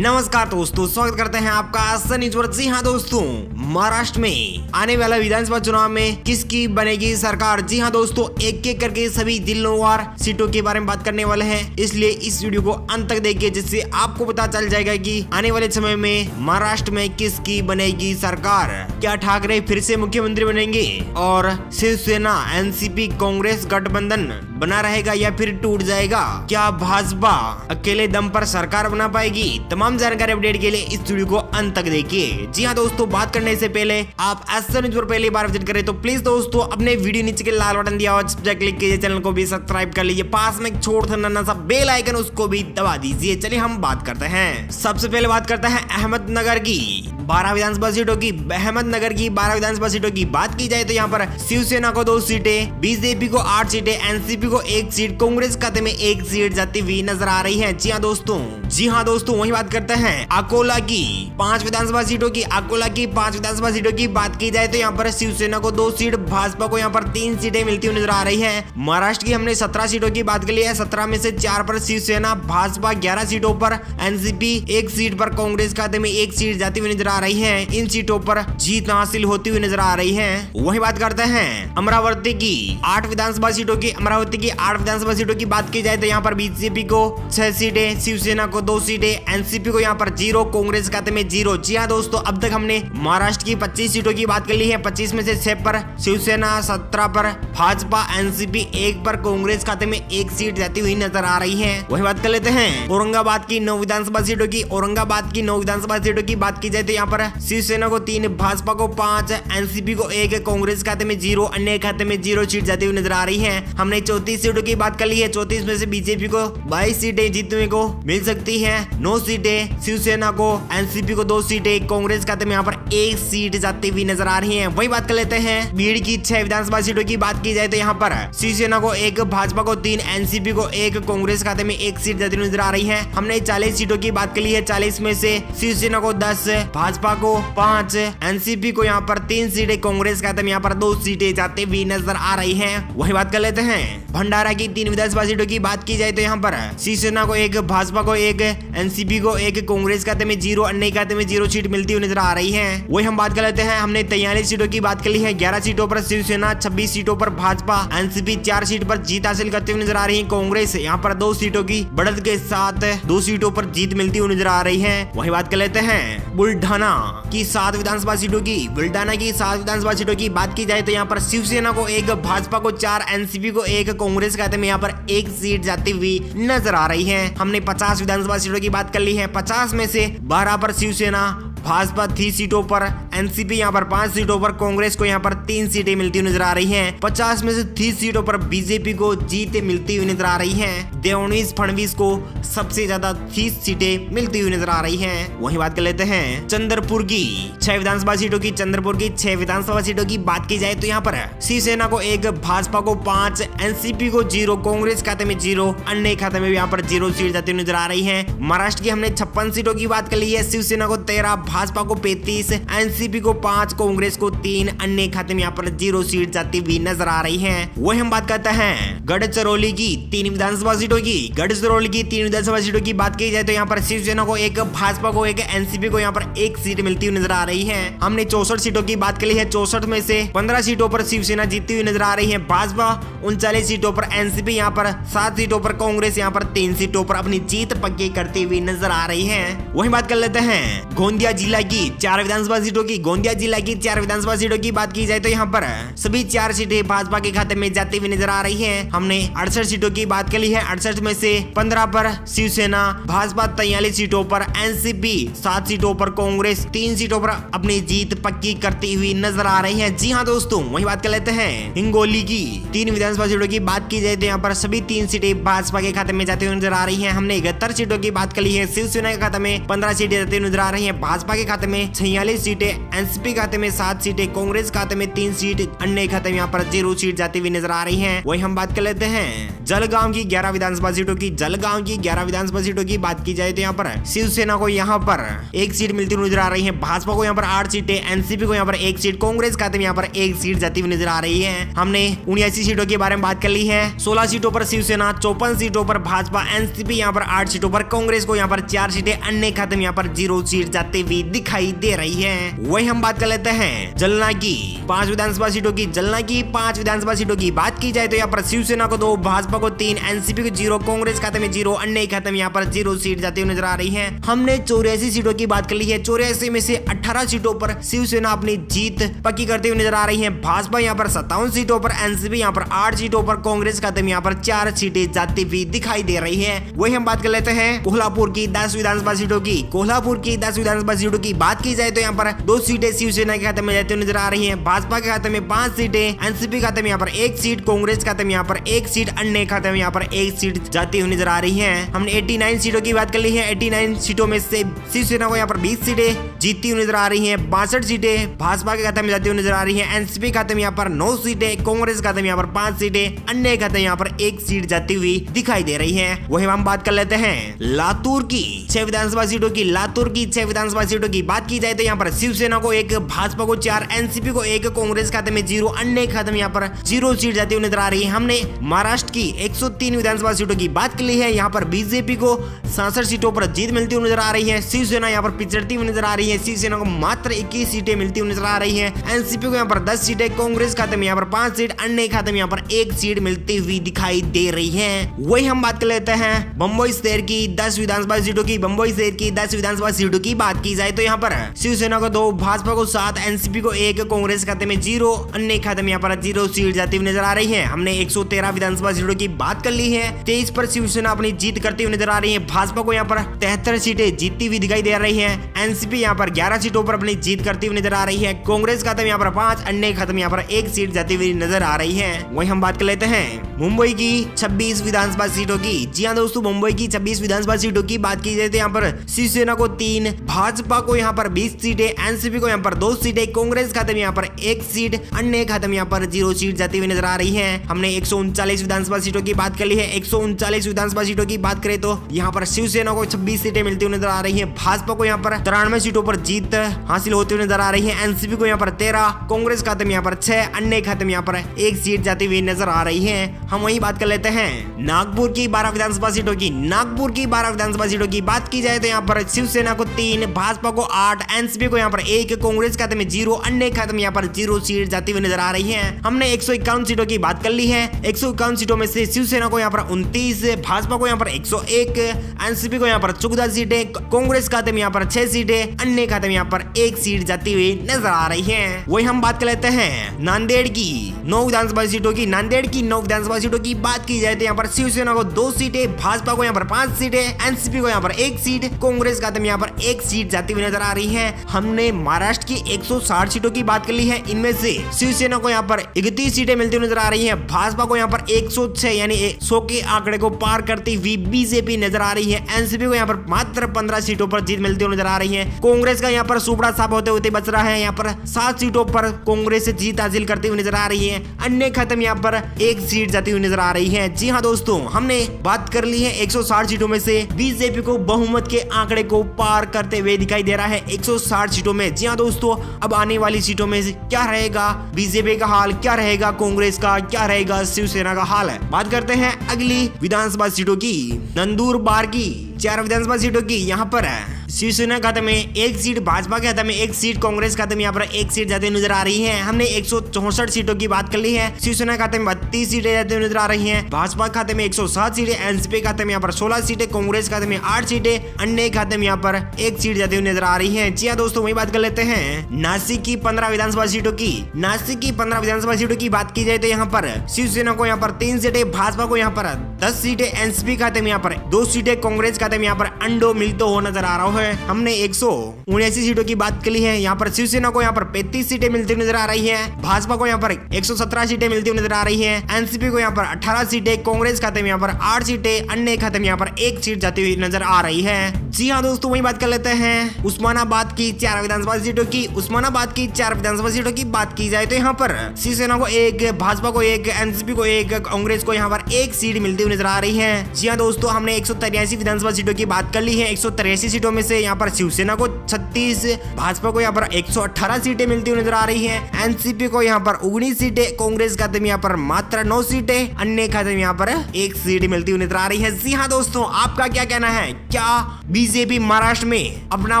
नमस्कार दोस्तों, स्वागत करते हैं आपका सन न्यूज पर। जी हाँ दोस्तों, महाराष्ट्र में आने वाला विधानसभा चुनाव में किसकी बनेगी सरकार। जी हाँ दोस्तों, एक एक करके सभी जिलों सीटों के बारे में बात करने वाले हैं, इसलिए इस वीडियो को अंत तक देखिए, जिससे आपको पता चल जाएगा कि आने वाले समय में महाराष्ट्र में किसकी बनेगी सरकार। क्या ठाकरे फिर से मुख्यमंत्री बनेंगे और शिवसेना एनसीपी कांग्रेस गठबंधन बना रहेगा या फिर टूट जाएगा। क्या भाजपा अकेले दम पर सरकार बना पाएगी। तमाम जानकारी अपडेट के लिए इस वीडियो को अंत तक देखिए। जी हाँ दोस्तों, बात करने से पहले आप सन न्यूज पर पहली बार विजिट करें तो प्लीज दोस्तों अपने वीडियो नीचे के लाल बटन दिया और क्लिक कीजिए, चैनल को भी सब्सक्राइब कर लीजिए, पास में एक छोटा सा नन्हा सा बेल आइकन उसको भी दबा दीजिए। चलिए हम बात करते हैं। सबसे पहले बात करते हैं अहमदनगर की 12 विधानसभा सीटों की। अहमदनगर की 12 विधानसभा सीटों की बात की जाए तो यहाँ पर शिवसेना को 2 सीटें, बीजेपी को 8 सीटें, एनसीपी को 1 सीट, कांग्रेस खाते में 1 सीट जाती हुई नजर आ रही है। जी हाँ दोस्तों, वही बात करते हैं अकोला की 5 विधानसभा सीटों की। अकोला की 5 विधानसभा सीटों की बात की जाए तो यहाँ पर शिवसेना को 2 सीट, भाजपा को यहाँ पर 3 सीटें मिलती हुई नजर आ रही है। महाराष्ट्र की हमने 17 सीटों की बात कर ली है, 17 में से 4 पर शिवसेना, भाजपा 11 सीटों पर, एनसीपी 1 सीट पर, कांग्रेस खाते में 1 सीट जाती हुई नजर आ रही है। इन सीटों पर जीत हासिल होती हुई नजर आ रही है। वही बात करते हैं अमरावती की 8 विधानसभा सीटों की। अमरावती की 8 विधानसभा सीटों की बात की जाए तो यहाँ पर बीजेपी को 6 सीटें, शिवसेना को 2 सीटें, एनसीपी को यहाँ पर 0, कांग्रेस खाते में 0। जी हाँ दोस्तों, अब तक हमने महाराष्ट्र की 25 सीटों की बात कर ली है। 25 में से 6 पर शिवसेना, 17 पर भाजपा, एनसीपी 1 पर, कांग्रेस खाते में 1 सीट जाती हुई नजर आ रही है। वही बात कर लेते हैं औरंगाबाद की 9 विधानसभा सीटों की। औरंगाबाद की 9 विधानसभा सीटों की बात की जाए तो यहाँ पर शिवसेना को 3, भाजपा को 5, एनसीपी को 1, कांग्रेस खाते में 0, अन्य खाते में 0 सीट जाती हुई नजर आ रही है। हमने 34 सीटों की बात कर ली है। 34 में से बीजेपी को 22 सीटें जीतने को मिल सकती है, 9 सीटें शिवसेना को, एनसीपी को 2 सीटें, कांग्रेस खाते में यहाँ पर 1 सीट जाती हुई नजर आ रही है। वही बात कर लेते हैं बीड़ की 6 विधानसभा सीटों की बात की जाए तो यहाँ पर शिवसेना को 1, भाजपा को 3, एनसीपी को 1, कांग्रेस खाते में 1 सीट जाती हुई नजर आ रही है। हमने 40 सीटों की बात कर ली है। 40 में से शिवसेना को 10, भाजपा को 5, एनसीपी को यहाँ पर 3 सीटें, कांग्रेस खाते में यहाँ पर 2 सीटें जाती हुई नजर आ रही है। वही बात कर लेते हैं भंडारा की 3 विधानसभा सीटों की बात की जाए तो यहाँ पर शिवसेना को 1, भाजपा को 1, एनसीपी को 1, कांग्रेस खाते में 0, अन्य खाते में 0 सीट मिलती हुई नजर आ रही है। वही हम बात कर लेते हैं, हमने 43 सीटों की बात कर ली है। 11 सीटों पर शिवसेना, 26 सीटों पर भाजपा, एनसीपी 4 सीट पर जीत हासिल करते हुए नजर आ रही है। कांग्रेस यहाँ पर 2 सीटों की बढ़त के साथ 2 सीटों पर जीत मिलती हुई नजर आ रही है। वही बात कर लेते हैं बुल्ढाना की 7 विधानसभा सीटों की। बुल्ढाना की 7 विधानसभा सीटों की बात की जाए तो यहाँ पर शिवसेना को 1, भाजपा को 4, एनसीपी को 1, कांग्रेस खाते में यहाँ पर 1 सीट जाती हुई नजर आ रही है। हमने 50 विधानसभा सीटों की बात कर ली है। 50 में से 12 पर शिवसेना, भाजपा 3 सीटों पर, एनसीपी यहाँ पर 5 सीटों पर, कांग्रेस को यहाँ पर 3 सीटें मिलती हुई नजर आ रही हैं। 50 में से 30 सीटों पर बीजेपी को जीतें मिलती हुई नजर आ रही हैं। देवेंद्र फडणवीस को सबसे ज्यादा 30 सीटें मिलती हुई नजर आ रही हैं। वही बात कर लेते हैं चंद्रपुर की 6 विधानसभा सीटों की। चंद्रपुर की 6 विधानसभा सीटों की बात की जाए तो यहाँ पर शिवसेना को 1, भाजपा को 5, एनसीपी को 0, कांग्रेस खाते में 0, अन्य खाते में यहाँ पर 0 सीट जाती हुई नजर आ रही है। महाराष्ट्र की हमने 56 सीटों की बात कर ली है। शिवसेना को 13, भाजपा को 35, एनसीपी को 5, कांग्रेस को 3, अन्य खाते में यहाँ पर 0 सीट जाती हुई नजर आ रही है। वही हम बात करते हैं गढ़चिरौली की 3 विधानसभा सीटों की। गढ़चिरौली की 3 विधानसभा सीटों की बात की जाए तो यहाँ पर शिवसेना को 1, भाजपा को 1, एनसीपी को यहाँ पर 1 सीट मिलती हुई नजर आ रही है। हमने 64 सीटों की बात कर ली है। 64 में से 15 सीटों पर शिवसेना जीतती हुई नजर आ रही है। भाजपा 39 सीटों पर, एनसीपी यहाँ पर 7 सीटों पर, कांग्रेस यहाँ पर 3 सीटों पर अपनी जीत पक्की करती हुई नजर आ रही है। वही बात कर लेते हैं गोंदिया जिला की 4 विधानसभा सीटों की। गोंदिया जिला की 4 विधानसभा सीटों की बात की जाए तो यहाँ पर सभी 4 सीटें भाजपा के खाते में जाती हुई नजर आ रही है। हमने 68 सीटों की बात कर ली है। 68 में से 15 पर शिवसेना, भाजपा 43 सीटों पर, एनसीपी 7 सीटों पर, कांग्रेस 3 सीटों पर अपनी जीत पक्की करती हुई नजर आ रही है। जी हाँ दोस्तों, वही बात कर लेते हैं हिंगोली की 3 विधानसभा सीटों की बात की जाए तो यहाँ पर सभी 3 सीटें भाजपा के खाते में जाती हुई नजर आ रही है। हमने 71 सीटों की बात कर ली है। शिवसेना के खाते में 15 सीटें जाती हुई नजर आ रही है, भाजपा के खाते में 46 सीटें, एनसीपी खाते में 7 सीटें, कांग्रेस खाते में 3 सीट, अन्य खाते में यहाँ पर 0 सीट जाती हुई नजर आ रही है। वही हम बात कर लेते हैं जलगांव की 11 विधानसभा सीटों की। जलगांव की 11 विधानसभा सीटों की बात की जाए तो यहाँ पर शिवसेना को यहाँ पर 1 सीट मिलती हुई नजर आ रही है, भाजपा को यहाँ पर 8 सीटें, एनसीपी को यहाँ पर 1 सीट, कांग्रेस खाते में यहाँ पर 1 सीट जाती हुई नजर आ रही है। हमने 79 सीटों के बारे में बात कर ली है। 16 सीटों पर शिवसेना, 54 सीटों पर भाजपा, एनसीपी यहाँ पर 8 सीटों पर, कांग्रेस को यहाँ पर 4 सीटें, अन्य खाते में यहाँ पर 0 सीट जाती हुई दिखाई दे रही है। वही हम बात कर लेते हैं जलना की 5 विधानसभा सीटों की। जलना की 5 विधानसभा सीटों की बात की जाए तो यहाँ पर शिवसेना को 2, भाजपा को 3, एनसीपी को 0, कांग्रेस खाते में 0, अन्य खाते में यहाँ पर 0 सीट जाती हुई नजर आ रही है। हमने 84 सीटों की बात कर ली है। 84 में से 18 सीटों पर शिवसेना अपनी जीत पक्की करते हुए नजर आ रही है। भाजपा यहाँ पर 57 सीटों पर, एनसीपी यहाँ पर 8 सीटों पर, कांग्रेस खाते में यहाँ पर 4 सीटें जाती हुई दिखाई दे रही है। वही हम बात कर लेते हैं कोल्हापुर की 10 विधानसभा सीटों की। कोल्हापुर की 10 विधानसभा सीटों की बात की जाए तो यहाँ पर 2 सीटें शिवसेना के खाते में जाती हुई नजर आ रही है, भाजपा के खाते में 5 सीटें, एनसीपी खाते में यहाँ पर 1 सीट, कांग्रेस खाते में यहाँ पर 1 सीट, अन्य खाते में यहाँ पर 1 सीट जाती हुई नजर आ रही है। हमने 89 सीटों की बात कर ली है। 89 सीटों में से शिवसेना को यहाँ पर 20 सीटें जीतती हुई नजर आ रही है, 62 सीटें भाजपा के खाते में जाती हुई नजर आ रही है, एनसीपी खाते में यहाँ पर 9 सीटें, कांग्रेस खाते में यहाँ पर 5 सीटें, अन्य खाते में यहाँ पर 1 सीट जाती हुई दिखाई दे रही है। वही हम बात कर लेते हैं लातूर की 6 विधानसभा सीटों की। लातूर की 6 विधानसभा सीटों की बात की जाए तो यहाँ पर शिवसेना को 1, भाजपा को 4, एनसीपी को 1, कांग्रेस खाते में 0, अन्य खाते में यहाँ पर 0 सीट जाती हुई नजर आ रही है। हमने महाराष्ट्र की 103 विधानसभा सीटों की बात की ली है। यहाँ पर बीजेपी को 67 सीटों पर जीत मिलती हुई नजर आ रही है। शिवसेना यहाँ पर पिछड़ती हुई नजर आ रही है। शिवसेना को मात्र 21 सीटें मिलती हुई नजर आ रही है। एनसीपी को यहाँ पर 10 सीटें, कांग्रेस खाते में यहाँ पर 5 सीट, अन्य खाते में यहाँ पर 1 सीट मिलती हुई दिखाई दे रही है। वही हम बात कर लेते हैं बंबई शहर की 10 विधानसभा सीटों की। बंबई शहर की 10 विधानसभा सीटों की बात की जाए तो यहाँ पर शिवसेना को 2, भाजपा को 7, एनसीपी को 1, कांग्रेस खाते में 0, अन्य खाते में यहाँ पर 0 सीट जाती हुई नजर आ रही है। हमने 113 विधानसभा सीटों की बात कर ली है। 23 पर शिवसेना अपनी जीत करती हुई नजर आ रही है। भाजपा को यहाँ पर 73 सीटें जीतती हुई दिखाई दे रही है। एनसीपी यहाँ पर 11 सीटों पर अपनी जीत करती हुई नजर आ रही है। कांग्रेस खाते में यहाँ पर 5, अन्य खाते में यहाँ पर 1 सीट जाती हुई नजर आ रही है। वही हम बात कर लेते हैं मुंबई की 26 विधानसभा सीटों की। जी हाँ दोस्तों, मुंबई की 26 विधानसभा सीटों की बात की जाए तो यहाँ पर शिवसेना को 3, भाजपा को यहाँ पर 20 सीटें, एनसीपी को यहाँ पर 2 सीटें, कांग्रेस खाते में यहाँ पर 1 सीट, अन्य खाते में यहाँ पर 0 सीट जाती हुई नजर आ रही है। हमने 139 विधानसभा सीटों की बात कर ली है। 139 विधानसभा सीटों की बात करें तो यहाँ पर शिवसेना को 26 सीटें मिलती हुई नजर आ रही है। भाजपा को यहाँ पर 93 सीटों पर जीत हासिल होती हुई नजर आ रही है। एनसीपी को यहाँ पर 13, कांग्रेस खाते में यहाँ पर 6, अन्य खाते में यहाँ पर 1 सीट जाती हुई नजर आ रही है। हम वही बात कर लेते हैं नागपुर की 12 विधानसभा सीटों की। नागपुर की 12 विधानसभा सीटों की बात की जाए तो यहाँ पर शिवसेना को 3, भाजपा को 8, एनसीपी को यहाँ पर 1, कांग्रेस खाते में 0, अन्य खाते में यहाँ पर 0 सीट जाती हुई नजर आ रही है। हमने 151 सीटों की बात कर ली है। 151 सीटों में से शिवसेना को यहाँ पर 29, भाजपा को यहाँ पर 101, एनसीपी को यहाँ पर 14 सीटें, कांग्रेस खाते में यहाँ पर 6 सीटें, अन्य खाते में यहाँ पर 1 सीट जाती हुई नजर आ रही है। वही हम बात कर लेते हैं नांदेड़ की 9 विधानसभा सीटों की। नांदेड़ की 9 विधानसभा सीटों की बात की जाए तो यहाँ पर शिवसेना को 2 सीटें, भाजपा को यहाँ पर 5 सीटें, एनसीपी को यहाँ पर 1 सीट, कांग्रेस खाते में यहाँ पर 1 सीट जाती हुई नजर आ रही है। हमने महाराष्ट्र की 160 सीटों की बात कर ली है। इनमें से शिवसेना को यहाँ पर 31 सीटें मिलती हुई नजर आ रही है। भाजपा को यहाँ पर 106 यानी 100 के आंकड़े को पार करती हुई बीजेपी नजर आ रही है। एनसीपी को यहाँ पर मात्र 15 सीटों पर जीत मिलती हुई नजर आ रही है। कांग्रेस का यहाँ पर सुपड़ा साफ होते होते बच रहा है। यहाँ पर 7 सीटों पर कांग्रेस से जीत हासिल करती हुई नजर आ रही है। अन्य खाते में यहाँ पर 1 सीट जाती हुई नजर आ रही है। जी हाँ दोस्तों, हमने बात कर ली है 160 सीटों में से बीजेपी को बहुमत के आंकड़े को पार करते हुए दिखाई दे रहा है 160 सीटों में। जी हाँ दोस्तों, अब आने वाली सीटों में क्या रहेगा बीजेपी का हाल, क्या रहेगा कांग्रेस का, क्या रहेगा शिवसेना का हाल है। बात करते हैं अगली विधानसभा सीटों की। नंदुरबार की 4 विधानसभा सीटों की। यहाँ पर शिवसेना खाते में 1 सीट, भाजपा के खाते में 1 सीट, कांग्रेस खाते में यहाँ पर 1 सीट जाती नजर आ रही है। हमने 164 सीटों की बात कर ली है। शिवसेना खाते में 32 सीटें जाती नजर आ रही हैं। भाजपा खाते में 107 सीटें, एनसीपी खाते में यहाँ पर 16 सीटें, कांग्रेस खाते में 8 सीटें, अन्य खाते में यहाँ पर 1 सीट जाती हुई नजर आ रही है। जी हाँ दोस्तों, वही बात कर लेते हैं नासिक की 15 विधानसभा सीटों की। नासिक की 15 विधानसभा सीटों की बात की जाए तो यहाँ पर शिवसेना को यहाँ पर 3 सीटें, भाजपा को यहाँ पर 10 सीटें, एनसीपी खाते में यहाँ पर 2 सीटें, कांग्रेस खाते में यहाँ पर अंडो मिलते हो नजर आ रहा है हमने 179 सीटों की बात कर ली है। यहाँ पर शिवसेना को यहाँ पर 35 सीटें मिलती नजर आ रही है, भाजपा को यहाँ पर 117 सीटें मिलती नजर आ रही है, एनसीपी को यहाँ पर 18 सीटें, कांग्रेस खाते में यहाँ पर 8 सीटें, अन्य खाते में यहाँ पर 1 सीट जाती हुई नजर आ रही है। जी हाँ दोस्तों, वही बात कर लेते हैं उस्मानाबाद की 4 विधानसभा सीटों की। उस्मानाबाद की 4 विधानसभा सीटों की बात की जाए तो यहाँ पर शिवसेना को 1, भाजपा को 1, एनसीपी को 1, कांग्रेस को यहाँ पर 1 सीट मिलती हुई नजर आ रही है। जी हाँ दोस्तों, हमने 183 विधानसभा सीटों की बात कर ली है। 183 सीटों में से यहाँ पर शिवसेना को 36, भाजपा को यहाँ पर 118 सीटें मिलती हुई नजर आ रही है, एनसीपी को यहाँ पर 19 सीटें, कांग्रेस खाते में यहाँ पर मात्र 9 सीटें, अन्य खाते में यहाँ पर 1 सीट मिलती हुई नजर आ रही है। जी हाँ दोस्तों, आपका क्या कहना है? क्या बीजेपी महाराष्ट्र में अपना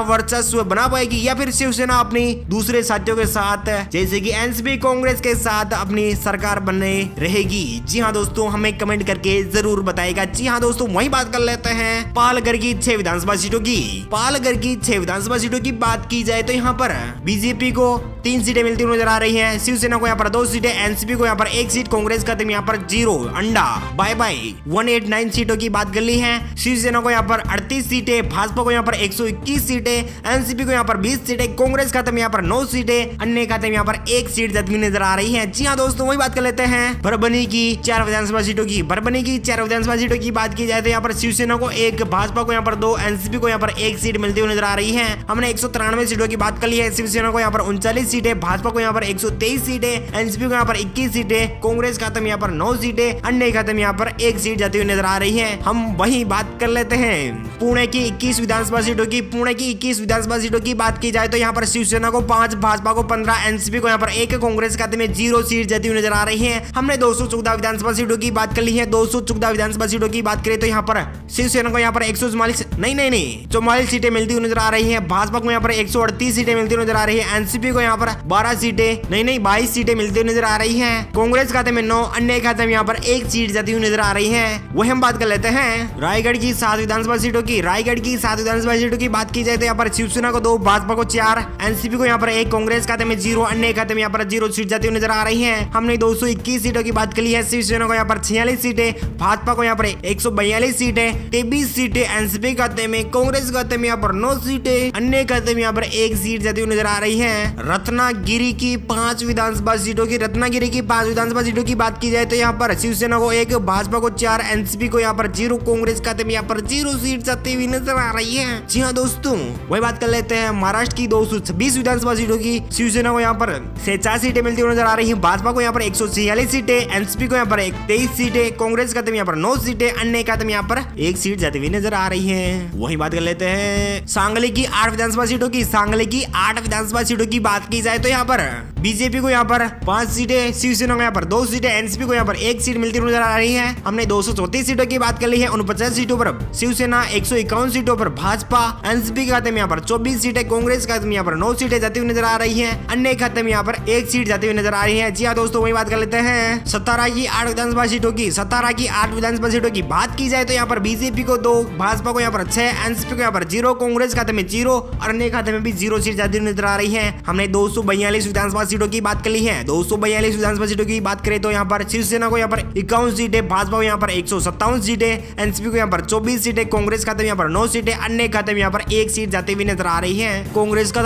वर्चस्व बना पाएगी या फिर शिवसेना अपनी दूसरे साथियों के साथ जैसे कि एनसीपी, कांग्रेस के साथ अपनी सरकार बनने रहेगी? जी हाँ दोस्तों, हमें कमेंट करके जरूर बताएगा। जी हाँ दोस्तों, वही बात कर लेते हैं पालघर की 6 विधानसभा सीटों की। पालघर की 6 विधानसभा सीटों की बात की जाए तो यहाँ पर बीजेपी को 3 सीटें मिलती हुई नजर आ रही है, शिवसेना को यहाँ पर 2 सीटें, एनसीपी को यहाँ पर 1 सीट, कांग्रेस खाते में यहाँ पर 0 अंडा बाय बाय 189 सीटों की बात कर ली है। शिवसेना को यहाँ पर 38 सीटें, भाजपा को यहाँ पर 121 सीटें, एनसीपी को यहाँ पर 20 सीटें, कांग्रेस खाते में यहाँ पर 9 सीटें, अन्य खाते में यहाँ पर 1 सीट जाती हुई नजर आ रही है। जी हाँ दोस्तों, वही बात कर लेते हैं परभनी की 4 विधानसभा सीटों की। परभनी की 4 विधानसभा सीटों की बात की जाए तो यहाँ पर शिवसेना को 1, भाजपा को यहाँ पर 2, एनसीपी को यहाँ पर 1 सीट मिलती हुई नजर आ रही है। हमने 193 सीटों की बात कर ली है। शिवसेना को यहाँ पर 39 सीटें, भाजपा को यहाँ पर 123 सीटें, एनसीपी को यहाँ पर 21 सीटें, कांग्रेस खाते में यहाँ पर 9 सीटें, अन्य खाते में यहाँ पर 1 सीट जाती हुई नजर आ रही है। हम वही बात कर लेते हैं पुणे की 21 विधानसभा सीटों की। पुणे की 21 विधानसभा सीटों की बात की जाए तो यहाँ पर शिवसेना को 5, भाजपा को 15, एनसीपी को यहाँ पर 1, कांग्रेस खाते में 0 सीट जाती हुई नजर आ रही है। हमने 214 विधानसभा सीटों की बात कर ली है। 214 विधानसभा सीटों की बात करें तो यहाँ पर शिवसेना को यहाँ पर 144 सीटें मिलती हुई नजर आ रही है, भाजपा को यहाँ पर 138 सीटें मिलती हुई नजर आ रही है, एनसीपी को यहाँ पर 12 सीटें 22 सीटें मिलती हुई नजर आ रही है, कांग्रेस खाते में 9, अन्य खाते में यहाँ पर 1 सीट जाती हुई नजर आ रही है। वही हम बात कर लेते हैं रायगढ़ की 7 विधानसभा सीटों की। रायगढ़ की 7 विधानसभा सीटों की बात की जाए तो यहाँ पर शिवसेना को 2, भाजपा को 4, एनसीपी को यहाँ पर 1, कांग्रेस खाते में 0, अन्य खाते में यहाँ पर 0 सीट जाती हुई नजर आ रही है। हमने 221 सीटों की बात कर ली है। शिवसेना को यहाँ पर 46 सीटें, भाजपा को यहाँ पर 142 सीटें, 23 सीटें एनसीपी खाते में, कांग्रेस खाते में यहाँ पर 9 सीटें, अन्य खाते में यहाँ पर 1 सीट जाती हुई नजर आ रही है। रत्नागिरी की 5 विधानसभा सीटों की बात की जाए तो यहाँ पर शिवसेना को 1, भाजपा को 4, एनसीपी को यहाँ पर 0, कांग्रेस खाते में यहाँ पर 0 सीट जाती हुई नजर आ रही है। जी हाँ दोस्तों, वही बात कर लेते हैं महाराष्ट्र की 226 विधानसभा सीटों की। शिवसेना को यहाँ पर 46 सीटें मिलती हुई नजर आ रही है, भाजपा को यहाँ पर 146 सीटें, एनसीपी को यहाँ पर 23 सीटें, कांग्रेस खाते में यहाँ पर 9 सीटें, अन्य खाते में यहाँ पर 1 सीट जाती हुई नजर आ रही है। वही बात कर लेते हैं सांगली की 8 विधानसभा सीटों की। सांगली की 8 विधानसभा सीटों की बात की जाए तो यहाँ पर बीजेपी को यहाँ पर 5 सीटें, शिवसेना को यहाँ पर 2 सीटें, एनसीपी को यहाँ पर 1 सीट मिलती नजर आ रही है। हमने 234 सीटों की बात कर ली है। 49 सीटों पर शिवसेना, 151 सीटों पर भाजपा, एनसीपी के खाते में यहाँ पर 24 सीटें, कांग्रेस खाते में यहाँ पर 9 सीटें जाती हुई नजर आ रही है, अन्य खाते में यहाँ पर 1 सीट जाती हुई नजर आ रही है। जी हाँ दोस्तों, वही बात कर लेते हैं सतारा की 8 विधानसभा सीटों की। सतारा की 8 विधानसभा सीटों की बात की जाए तो यहाँ पर बीजेपी को 2, भाजपा को यहाँ पर 6, एनसीपी को यहाँ पर 0, कांग्रेस खाते में 0 और अन्य खाते में भी 0 सीट जाती हुई नजर आ रही है। हमने 242 विधानसभा सीटों की बात कर ली है। 242 विधानसभा सीटों की बात करें तो यहाँ पर शिवसेना को यहाँ पर 51 सीटें, भाजपा को यहाँ पर 157 सीटें, एनसीपी को यहाँ पर 24 सीटें, कांग्रेस खाते में यहाँ पर 9 सीटें, अन्य खाते में यहाँ पर 1 सीट जाती हुई नजर आ रही है। कांग्रेस का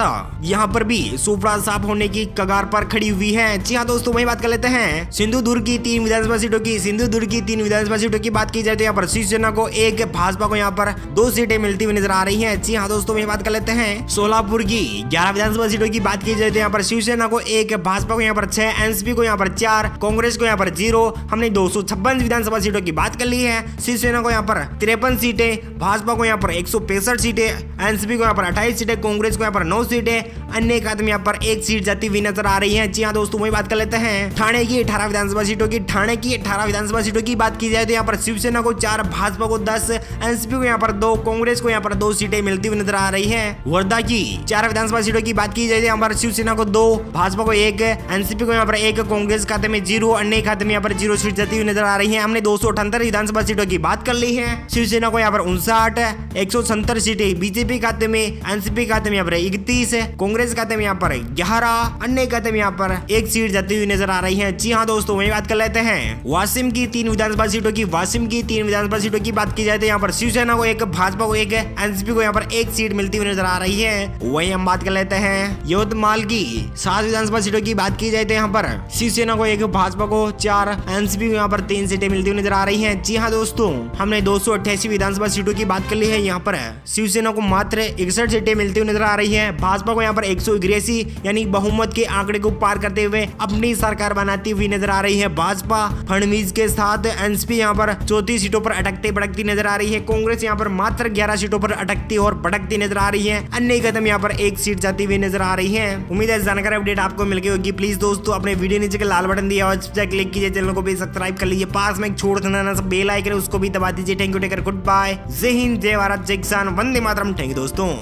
यहाँ पर भी सुपड़ा साफ होने की कगार पर खड़ी हुई है। जी हाँ दोस्तों, वही बात कर लेते हैं सिंधुदुर्ग की 3 विधानसभा सीटों की। सिंधुदुर्ग की 3 विधानसभा सीटों की बात की जाए तो यहाँ पर शिवसेना को 1, भाजपा को यहाँ पर 2 सीटें मिलती हुई नजर आ रही है। जी हाँ दोस्तों, वही बात कर लेते हैं सोलापुर की 11 विधानसभा सीटों की बात की जाए तो यहाँ पर शिवसेना को 1, भाजपा को यहाँ पर 6, एनसीपी को यहाँ पर 4, कांग्रेस को यहाँ पर 0। हमने 256 विधानसभा सीटों की बात कर ली है। शिवसेना को यहाँ पर 53 सीटें, भाजपा को यहाँ पर 165 सीटें, एनसीपी को यहाँ पर 28 सीटें, कांग्रेस को यहाँ पर 9 सीटें, अन्य खाते में यहाँ पर 1 सीट जाती हुई नजर आ रही है। जी हाँ दोस्तों, वही बात कर लेते हैं ठाणे की 18 विधानसभा सीटों की। ठाणे की 18 विधानसभा सीटों की बात की जाए तो यहाँ पर शिवसेना को 4, भाजपा को 10, एनसीपी को यहाँ पर 2, कांग्रेस को यहाँ पर 2 सीटें मिलती हुई नजर आ रही है। वर्धा की 4 विधानसभा सीटों की बात की जाए तो यहाँ पर शिवसेना को 2, भाजपा को 1, एनसीपी को यहाँ पर 1, कांग्रेस खाते में 0, अन्य खाते में यहाँ पर 0 सीट जाती हुई नजर आ रही है। हमने 278 विधानसभा सीटों की बात कर ली है। शिवसेना को यहाँ पर 59, 170 सीटें बीजेपी खाते में, एनसीपी खाते में यहाँ पर 31, कांग्रेस खाते में यहाँ पर 11, अन्य खाते में यहाँ पर 1 सीट जाती हुई नजर आ रही है। जी हाँ दोस्तों, वही बात कर लेते हैं वाशिम की 3 विधानसभा सीटों की। वाशिम की 3 विधानसभा सीटों की बात की जाए तो यहाँ पर शिवसेना को 1, भाजपा को 1, एनसीपी को यहाँ पर एक सीट मिलती हुई नजर आ रही है। वहीं हम बात कर लेते हैं यवतमाल की 7 विधानसभा सीटों की बात की जाए तो यहाँ पर शिवसेना को 1, भाजपा को 4, एनसीपी को यहाँ पर 3 सीटें मिलती हुई नजर आ रही है। जी हाँ दोस्तों, हमने 288 विधानसभा सीटों की बात कर ली है। यहाँ पर शिवसेना को मात्र 61 सीटें मिलती हुई नजर आ रही है। भाजपा को यहाँ पर 183 यानी बहुमत के आंकड़े को पार करते हुए अपनी सरकार बनाती हुई नजर आ रही है। भाजपा फडणवीस के साथ एनसीपी यहाँ पर 34 सीटों पर अटकते भड़कती नजर आ रही है। कांग्रेस यहाँ पर मात्र 11 सीटों पर अटकती और भड़कती नजर आ रही है। अन्य कदम यहाँ पर 1 सीट जाती हुई नजर आ रही है। उम्मीद है जानकारी अपडेट आपको मिल गई होगी। प्लीज दोस्तों अपने वीडियो नीचे के लाल बटन दिया और क्लिक कीजिए, चैनल को भी सब्सक्राइब कर लीजिए, पास में एक छोटा सा बेल आइकन उसको भी दबा दीजिए। Thank you, take care, good bye, जय हिंद, जय भारत, जय किसान, वंदे मातरम। थैंक यू दोस्तों।